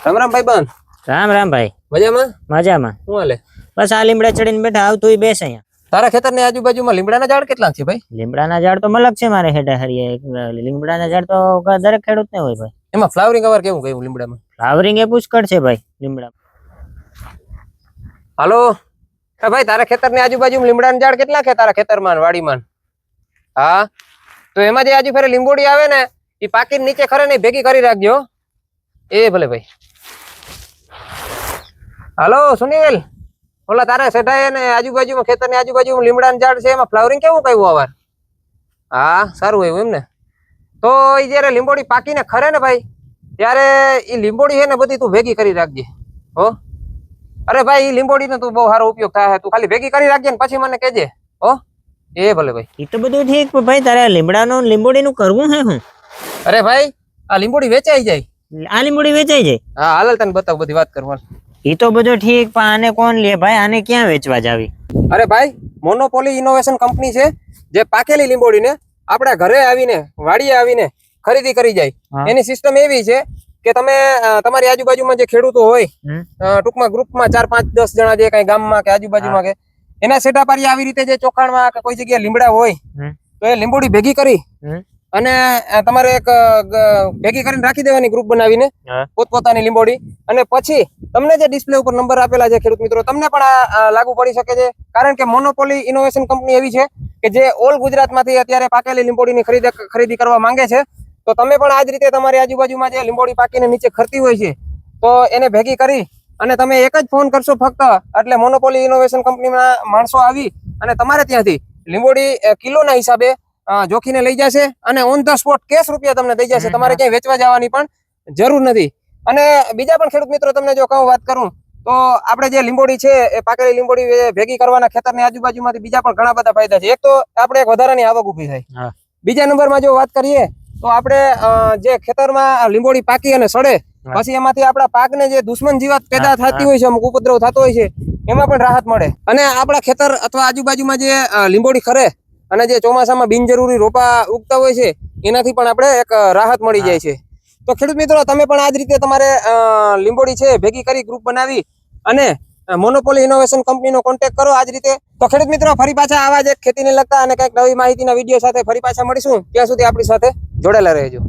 રામ રામ ભાઈ બંધ. રામ રામ ભાઈ. મજામાં? મજામાં. શું હાલે? બસ આ લીમડા ચડીને બેઠા. આવતું બેસ અહીંયા. તારા ખેતરની આજુબાજુમાં લીમડાના ઝાડ કેટલા છે ભાઈ? લીમડાના ઝાડ તો મલક છે મારે હેઠે હરીએ. લીમડાના ઝાડ તો દરેક ખેડૂત ને હોય ભાઈ. એમાં ફ્લાવરિંગ અવાર કેવું ગયું લીમડામાં? ફ્લાવરિંગ એ પુષ્કળ છે ભાઈ લીમડા. હાલો ભાઈ, તારા ખેતરની આજુબાજુ લીમડાના ઝાડ કેટલા છે તારા ખેતરમાં વાડીમાં? હા, તો એમાં જે આજુ ફેરે લીંબોડી આવે ને એ પાકીને નીચે ખરે ને ભેગી કરી રાખજો. એ ભલે ભાઈ. હાલો સુનિલ, ઓલા તારા સેઠાએ ને આજુબાજુમાં ખેતરની આજુબાજુ લીમડાના ઝાડ છે, એમાં ફ્લાવરિંગ કેવું કયું અવાર? હા, સારું એવું એમ ને. તો એ જયારે લીંબોડી પાકીને ખરે ને ભાઈ, ત્યારે એ લીંબોડી છે ને બધી તું ભેગી કરી રાખજે હો. અરે ભાઈ, એ લીંબોડીનો તું બહુ સારો ઉપયોગ થાય, તું ખાલી ભેગી કરી રાખજે ને પછી મને કહેજે હો. એ ભલે ભાઈ. એ તો બધું ઠીક, ભાઈ તારે લીમડાનું લીંબોડીનું કરવું હે હું? અરે ભાઈ, આ લીંબોડી વેચાઈ જાય. આ લીંબોડી વેચાઈ જાય? હા, હાલ તને બતાવ બધી વાત કરવાની. એ તો બધું ઠીક, પણ આને કોણ લે ભાઈ? આને ક્યાં વેચવા જાવી? અરે ભાઈ, મોનોપોલી ઇનોવેશન કંપની છે જે પાકેલી લીંબોડીને આપણા ઘરે આવીને વાડીએ આવીને ખરીદી કરી જાય. એની સિસ્ટમ એવી છે કે તમે તમારી આજુબાજુમાં જે ખેડૂતો હોય, ટૂંકમાં ગ્રુપમાં 4, 5, 10 જણા જે કઈ ગામમાં કે આજુબાજુમાં કે એના સેટાપારી આવી રીતે જે ચોખાણમાં કે કોઈ જગ્યાએ લીમડા હોય તો એ લીંબોડી ભેગી કરી અને તમારે એક ભેગી કરીને રાખી દેવાની ગ્રુપ બનાવીને પોતપોતાની લીંબોડી. અને પછી તમને જે ડિસ્પ્લે ઉપર નંબર આપેલા છે ખેડૂત મિત્રો, તમને પણ આ લાગુ પડી શકે છે. કારણ કે મોનોપોલી ઇનોવેશન કંપની એવી છે કે જે ઓલ ગુજરાતમાંથી અત્યારે પાકેલી લીંબોડીની ખરીદી કરવા માંગે છે. તો તમે પણ આ જ રીતે તમારી આજુબાજુમાં જે લીંબોડી પાકીને નીચે ખરતી હોય છે તો એને ભેગી કરી અને તમે એક જ ફોન કરશો ફક્ત, એટલે મોનોપોલી ઇનોવેશન કંપનીના માણસો આવી અને તમારે ત્યાંથી લીંબોડી કિલોના હિસાબે જોખીને લઈ જશે અને ઓન ધ સ્પોટ કેશ રૂપિયા તમને દઈ જશે. તમારે ક્યાંય વેચવા જવાની પણ જરૂર નથી. અને બીજા પણ ખેડૂત મિત્રો તમને જો કહું વાત કરું તો આપણે જે લીંબોડી છે એ પાકેલી લીંબોડી ભેગી કરવાના ખેતરની આજુબાજુમાંથી બીજા પણ ઘણા બધા ફાયદા છે. એક તો આપણે એક વધારાની આવક ઊભી થાય. બીજા નંબરમાં જો વાત કરીએ તો આપણે જે ખેતરમાં લીંબોડી પાકી અને સડે પછી એમાંથી આપણા પાકને જે દુશ્મન જીવાત પેદા થતી હોય છે, અમુક ઉપદ્રવ થતો હોય છે, એમાં પણ રાહત મળે. અને આપણા ખેતર અથવા આજુબાજુમાં જે લીંબોડી ખરે અને જે ચોમાસામાં બિનજરૂરી રોપા ઉગતા હોય છે એનાથી પણ આપણે એક રાહત મળી જાય છે. તો ખેડૂત મિત્રો, તમે પણ આ જ રીતે તમારે લીંબોડી છે ભેગી કરી ગ્રુપ બનાવી અને મોનોપોલી ઇનોવેશન કંપનીનો કોન્ટેક્ટ કરો આ જ રીતે. તો ખેડૂત મિત્રો, ફરી પાછા આવા જ એક ખેતીને લગતા અને કંઈક નવી માહિતીના વિડીયો સાથે ફરી પાછા મળીશું. ત્યાં સુધી આપણી સાથે જોડાયેલા રહેજો.